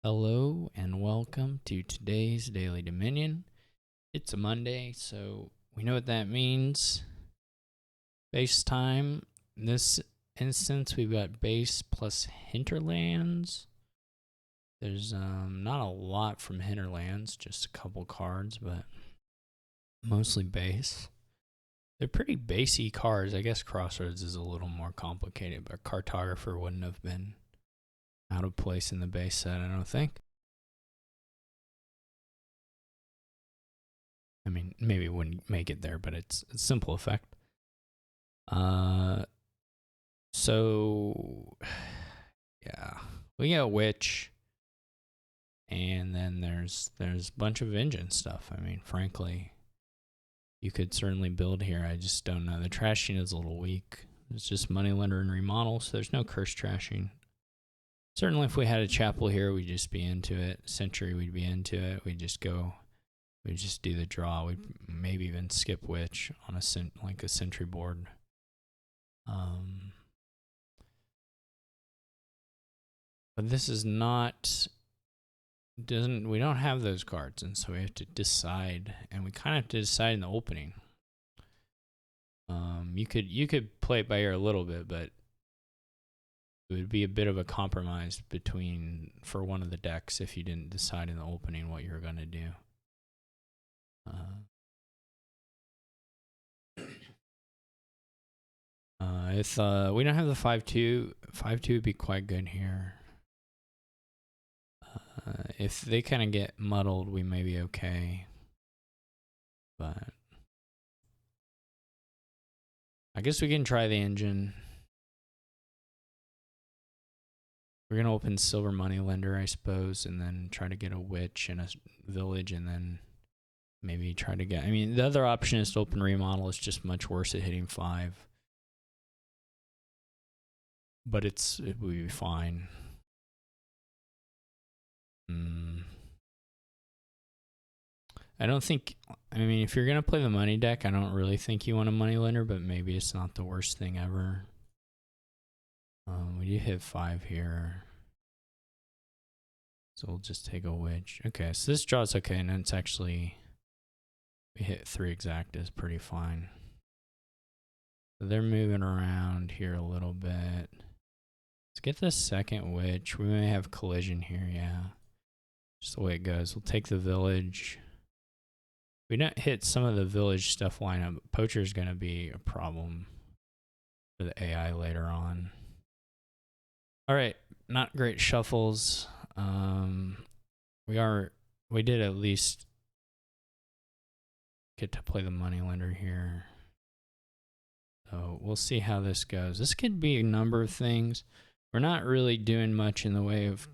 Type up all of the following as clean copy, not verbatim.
Hello and welcome to today's Daily Dominion. It's a Monday, so we know what that means. Base time. In this instance, we've got base plus hinterlands. There's not a lot from hinterlands, just a couple cards, but mostly base. They're pretty basey cards. I guess Crossroads is a little more complicated, but Cartographer wouldn't have been out of place in the base set, I don't think. I mean, maybe it wouldn't make it there, but it's a simple effect. So yeah, we got Witch, and then there's a bunch of engine stuff. I mean, frankly, you could certainly build here. I just don't know. The trashing is a little weak. It's just Moneylender and Remodel, so there's no curse trashing. Certainly, if we had a chapel here, we'd just be into it. Century, we'd be into it. We'd just do the draw. We'd maybe even skip Witch on a Century board. But this is not, we don't have those cards, and so we have to decide, and we kind of have to decide in the opening. You could play it by ear a little bit, but it would be a bit of a compromise for one of the decks if you didn't decide in the opening what you were going to do. If we don't have the 5-2, 5-2 would be quite good here. If they kind of get muddled, we may be okay. But I guess we can try the engine. We're going to open Silver Moneylender, I suppose, and then try to get a Witch and a Village, and then maybe try to get... I mean, the other option is to open Remodel. It's just much worse at hitting 5. But it will be fine. I don't think... I mean, if you're going to play the money deck, I don't really think you want a Moneylender, but maybe it's not the worst thing ever. We do hit 5 here. So we'll just take a Witch. Okay, so this draw is okay, and then it's actually... We hit 3 exact is pretty fine. So they're moving around here a little bit. Let's get the second Witch. We may have collision here, yeah. Just the way it goes. We'll take the Village. We don't hit some of the Village stuff lineup. Poacher is going to be a problem for the AI later on. All right, not great shuffles. We did at least get to play the Moneylender here. So we'll see how this goes. This could be a number of things. We're not really doing much in the way of...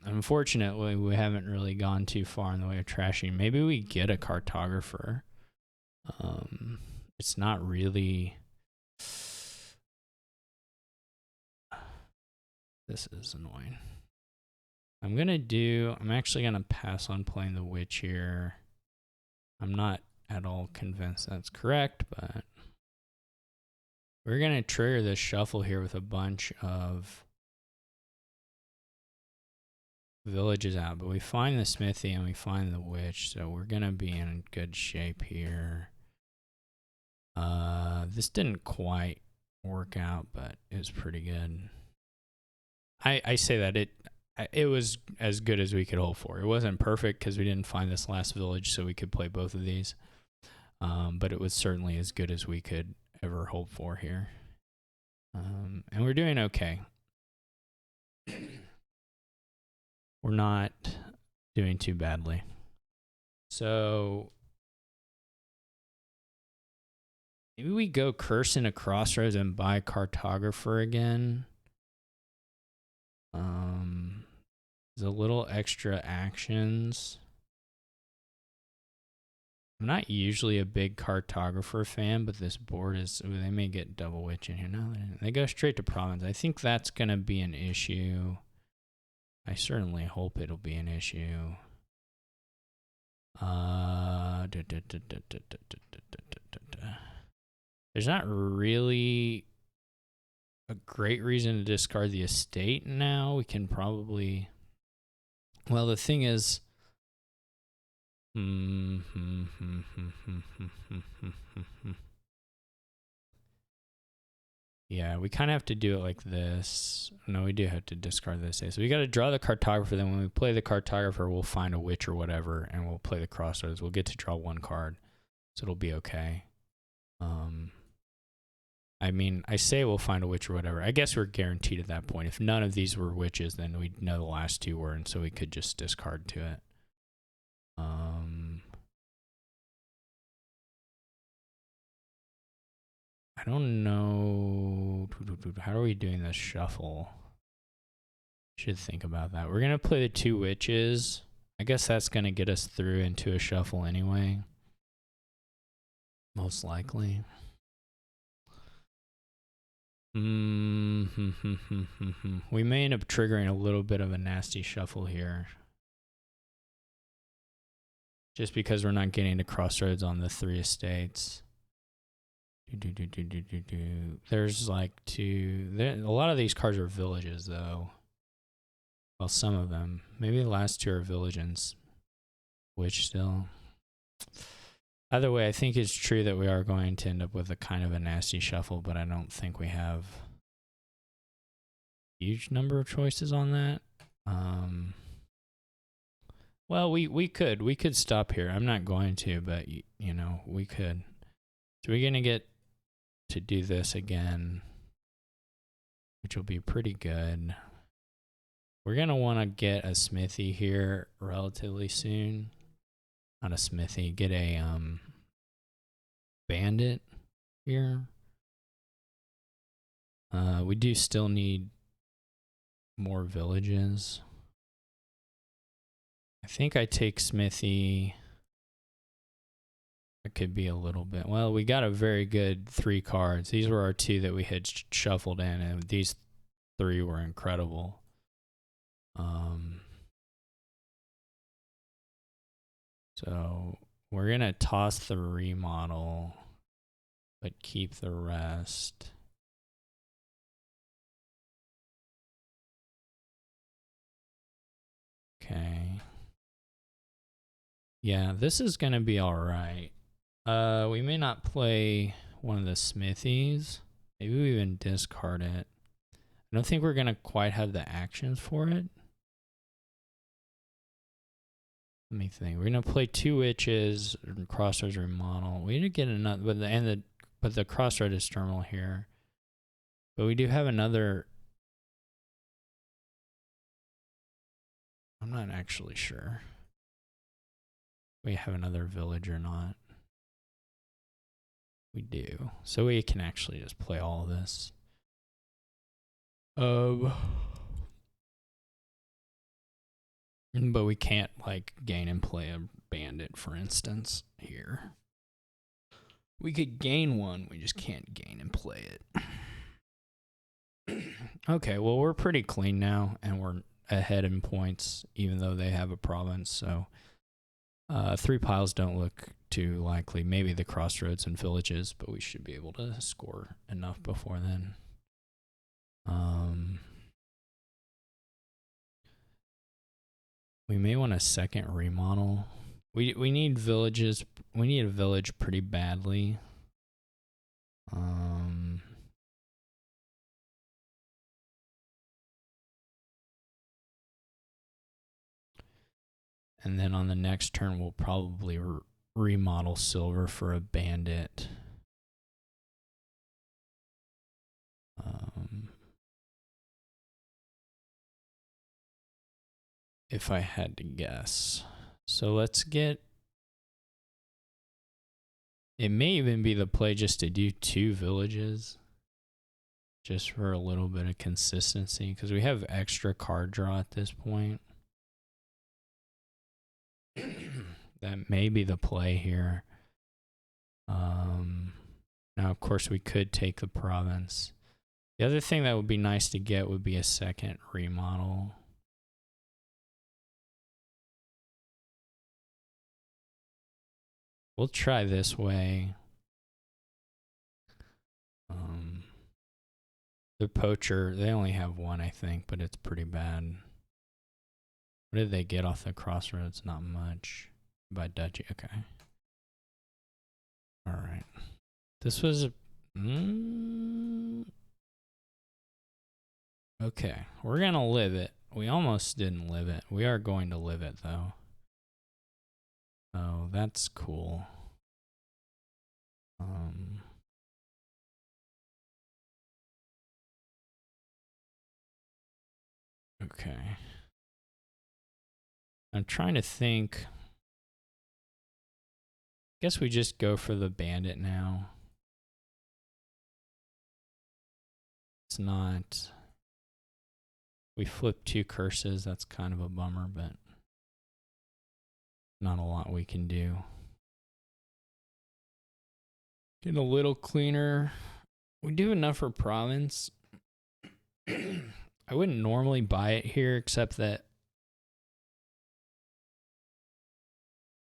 Unfortunately, we haven't really gone too far in the way of trashing. Maybe we get a Cartographer. It's not really... This is annoying. I'm actually going to pass on playing the Witch here. I'm not at all convinced that's correct, but we're going to trigger this shuffle here with a bunch of Villages out, but we find the Smithy and we find the Witch, so we're going to be in good shape here. This didn't quite work out, but it was pretty good. I say that it was as good as we could hope for. It wasn't perfect because we didn't find this last Village, so we could play both of these. But it was certainly as good as we could ever hope for here. And we're doing okay. We're not doing too badly. So maybe we go curse into Crossroads and buy Cartographer again. There's a little extra actions. I'm not usually a big Cartographer fan, but this board is... Ooh, they may get double Witch in here. No, they go straight to Province. I think that's going to be an issue. I certainly hope it'll be an issue. There's not really a great reason to discard the estate now. We can probably... Well, the thing is... Yeah, we kind of have to do it like this. No, we do have to discard this. So we got to draw the cartographer. Then when we play the cartographer, we'll find a witch or whatever, and we'll play the crossroads. We'll get to draw one card, so it'll be okay. I mean, I say we'll find a witch or whatever. I guess we're guaranteed at that point. If none of these were witches, then we'd know the last two were, and so we could just discard to it. I don't know. How are we doing this shuffle? Should think about that. We're going to play the two witches. I guess that's going to get us through into a shuffle anyway. Most likely. We may end up triggering a little bit of a nasty shuffle here. Just because we're not getting to crossroads on the 3 estates. There's like a lot of these cards are villages though. Well, some of them. Maybe the last 2 are villages. Which still... Either way, I think it's true that we are going to end up with a kind of a nasty shuffle, but I don't think we have a huge number of choices on that. Well, we could stop here. I'm not going to, but you know, we could. So we're gonna get to do this again, which will be pretty good. We're gonna want to get a smithy here relatively soon. Not a smithy, get a bandit here. We do still need more villages. I think I take smithy. It could be a little bit. Well, we got a very good 3 cards. These were our 2 that we had shuffled in, and these 3 were incredible. So we're gonna toss the remodel, but keep the rest. Okay. Yeah, this is gonna be all right. We may not play one of the smithies. Maybe we even discard it. I don't think we're gonna quite have the actions for it. Let me think. We're gonna play 2 witches, crossroads remodel. We need to get another, but the crossroad is terminal here. But we do have another. I'm not actually sure. We have another village or not. We do. So we can actually just play all of this. But we can't like gain and play a bandit, for instance, here. We could gain one, we just can't gain and play it. Okay, well, we're pretty clean now, and we're ahead in points, even though they have a province, so 3 piles don't look too likely. Maybe the crossroads and villages, but we should be able to score enough before then. We may want a second remodel. We need villages. We need a village pretty badly. And then on the next turn, we'll probably remodel silver for a bandit. If I had to guess. So let's get... It may even be the play just to do 2 villages. Just for a little bit of consistency. Because we have extra card draw at this point. That may be the play here. Now, of course, we could take the province. The other thing that would be nice to get would be a second remodel. We'll try this way. The poacher, they only have one, I think, but it's pretty bad. What did they get off the crossroads? Not much. By Duchy, okay. Alright. This was... okay, we're gonna live it. We almost didn't live it. We are going to live it, though. Oh, that's cool. Okay. I'm trying to think. Guess we just go for the bandit now. It's not... We flipped 2 curses. That's kind of a bummer, but not a lot we can do. Getting a little cleaner. We do enough for province. I wouldn't normally buy it here, except that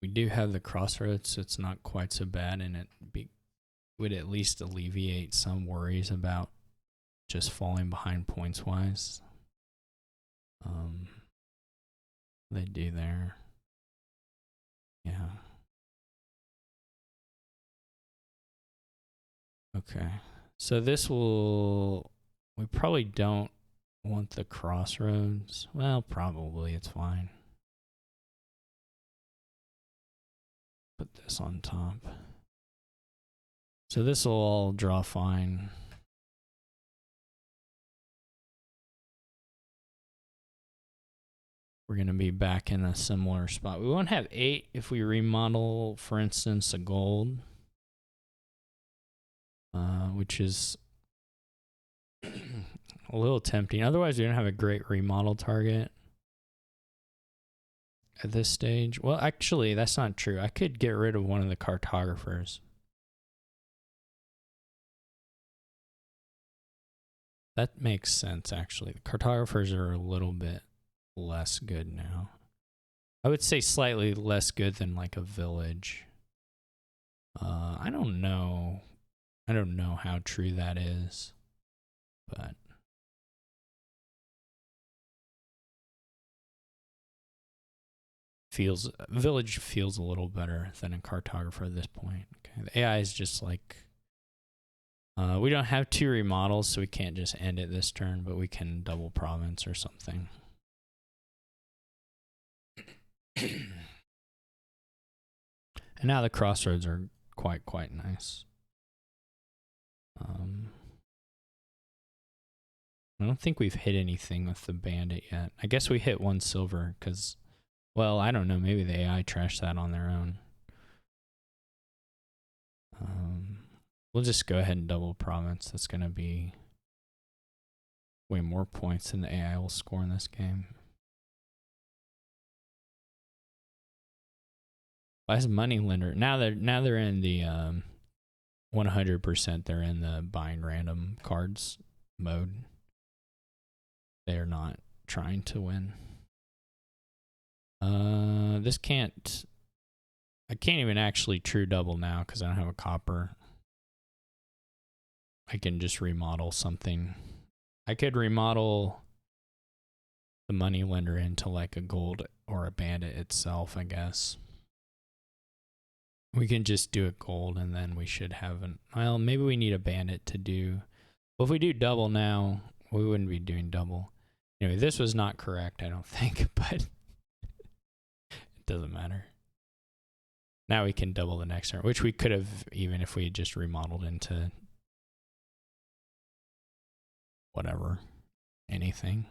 we do have the crossroads, so it's not quite so bad, and it would at least alleviate some worries about just falling behind points wise. They do there. Yeah. Okay. So this will... We probably don't want the crossroads. Well, probably. It's fine. Put this on top. So this will all draw fine. We're going to be back in a similar spot. We won't have 8 if we remodel, for instance, a gold. Which is a little tempting. Otherwise, we don't have a great remodel target at this stage. Well, actually, that's not true. I could get rid of one of the cartographers. That makes sense, actually. The cartographers are a little bit less good now. I would say slightly less good than like a village. I don't know. I don't know how true that is, but village feels a little better than a cartographer at this point. Okay, the AI is just like we don't have 2 remodels, so we can't just end it this turn, but we can double province or something. And now the crossroads are quite nice. I don't think we've hit anything with the bandit yet. I guess we hit 1 silver because, well, I don't know. Maybe the AI trashed that on their own. We'll just go ahead and double province. That's going to be way more points than the AI will score in this game. Why is Moneylender? Now they're in the 100%. They're in the buying random cards mode. They're not trying to win. This can't... I can't even actually true double now because I don't have a copper. I can just remodel something. I could remodel the Moneylender into like a gold or a bandit itself, I guess. We can just do it gold and then we should have an... Well, maybe we need a bandit to do... Well, if we do double now, we wouldn't be doing double. Anyway, this was not correct, I don't think, but it doesn't matter. Now we can double the next turn, which we could have even if we had just remodeled into whatever, anything.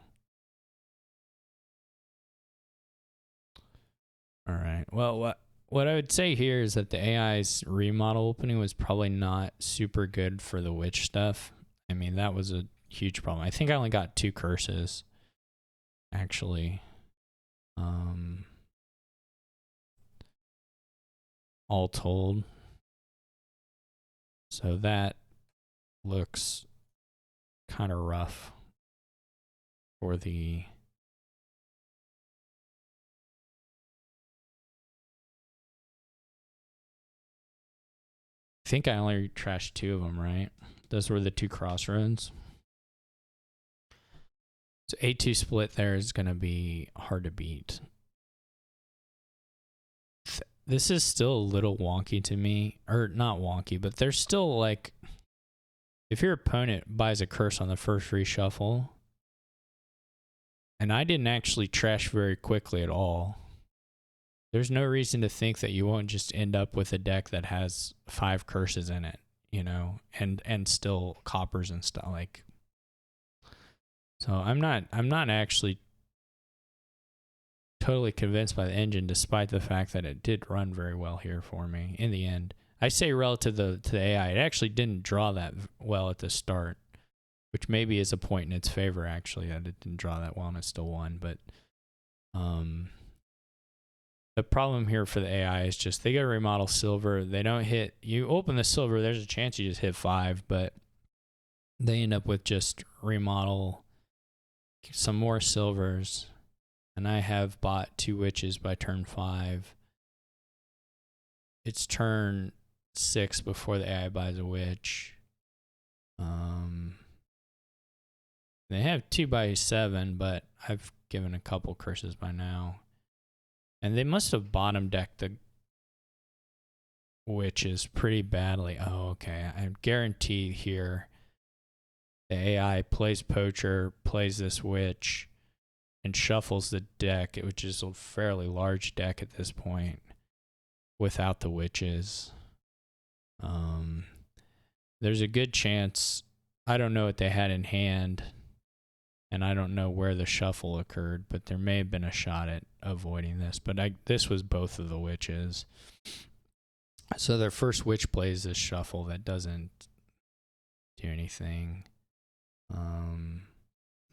All right. Well, what I would say here is that the AI's remodel opening was probably not super good for the witch stuff. I mean, that was a huge problem. I think I only got 2 curses, actually. All told. So that looks kind of rough for the... I think I only trashed 2 of them, right? Those were the 2 crossroads. So 8-2 split there is going to be hard to beat. This is still a little wonky to me. Or not wonky, but there's still like... If your opponent buys a curse on the first reshuffle, and I didn't actually trash very quickly at all, there's no reason to think that you won't just end up with a deck that has 5 curses in it, you know, and still coppers and stuff like. So I'm not actually totally convinced by the engine, despite the fact that it did run very well here for me in the end. I say relative to the AI, it actually didn't draw that well at the start, which maybe is a point in its favor, actually, that it didn't draw that well and it still won. But the problem here for the AI is just they got to remodel silver. They don't hit. You open the silver, there's a chance you just hit 5, but they end up with just remodel some more silvers. And I have bought 2 witches by turn 5. It's turn 6 before the AI buys a witch. They have 2 by 7, but I've given a couple curses by now. And they must have bottom decked the witches pretty badly. Oh, okay. I guarantee here the AI plays poacher, plays this witch, and shuffles the deck, which is a fairly large deck at this point, without the witches. There's a good chance, I don't know what they had in hand, and I don't know where the shuffle occurred, but there may have been a shot at avoiding this. But this was both of the witches. So their first witch plays this shuffle that doesn't do anything.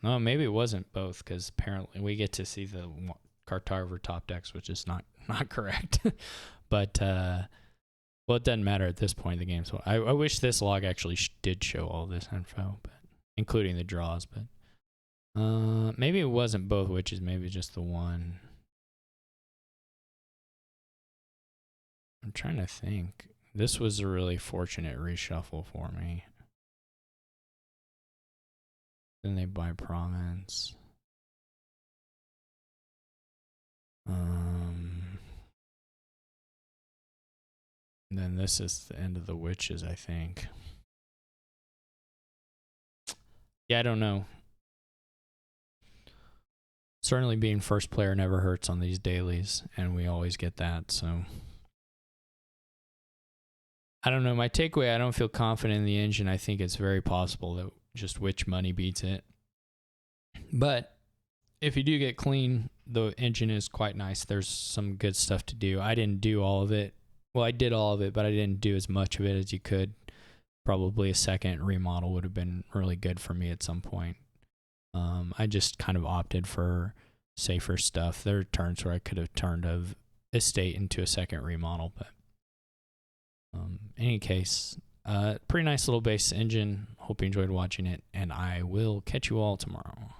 No, maybe it wasn't both, because apparently we get to see the cartographer top decks, which is not correct. But well, it doesn't matter at this point in the game. So I wish this log actually did show all this info, but including the draws. But maybe it wasn't both witches, maybe just the one. I'm trying to think. This was a really fortunate reshuffle for me. Then they buy province. Then this is the end of the witches, I think. Yeah, I don't know. Certainly being first player never hurts on these dailies, and we always get that, so. I don't know. My takeaway, I don't feel confident in the engine. I think it's very possible that just witch money beats it. But if you do get clean, the engine is quite nice. There's some good stuff to do. I didn't do all of it. Well, I did all of it, but I didn't do as much of it as you could. Probably a second remodel would have been really good for me at some point. I just kind of opted for safer stuff. There are turns where I could have turned an estate into a second remodel, but in any case, pretty nice little base engine. Hope you enjoyed watching it, and I will catch you all tomorrow.